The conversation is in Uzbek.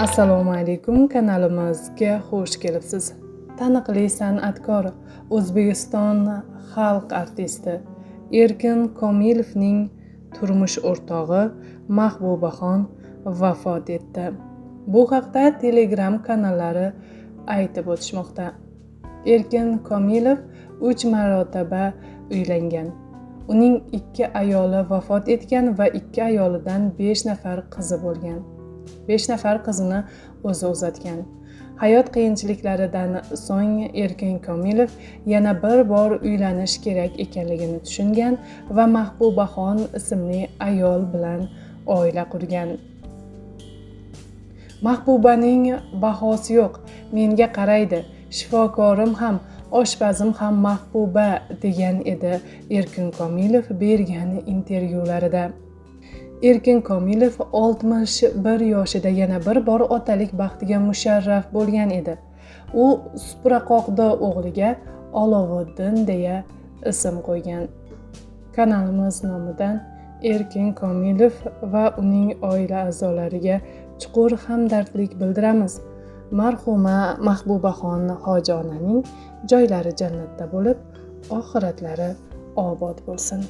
Assalomu alaykum, kanalimizga xush kelibsiz. Taniqli san'atkor, O'zbekiston xalq artisti Erkin Komilovning turmush o'rtog'i Mahbubaxon vafot etdi. Bu haqda Telegram kanallari aytib o'tishmoqda. Erkin Komilov 3 marotaba uylangan. Uning 2 ayoli vafot etgan va 2 ayolidan 5 nafar qizi bo'lgan. 5 nafar qizini o'zi uzatgan. Hayot qiyinchiliklaridan so'ng Erkin Komilov yana bir bor uylanish kerak ekanligini tushungan va Mahbubaxon ismli ayol bilan oila qurgan. Mahbubaning bahosi yo'q, menga qaraydi, shifokorim ham, oshpazim ham Mahbuba degan edi Erkin Komilov bergan intervyularida. Erkin Komilov 61 yoshida yana bir bor otalik baxtiga musharraf bo'lgan edi. U Supraqoqda o'g'liga Olovuddin deya ism qo'ygan. Kanalimiz nomidan Erkin Komilov va uning oila a'zolariga chuqur hamdardlik bildiramiz. Marhuma Mahbubaxon hoji onaning joylari jannatda bo'lib, oxiratlari obod bo'lsin.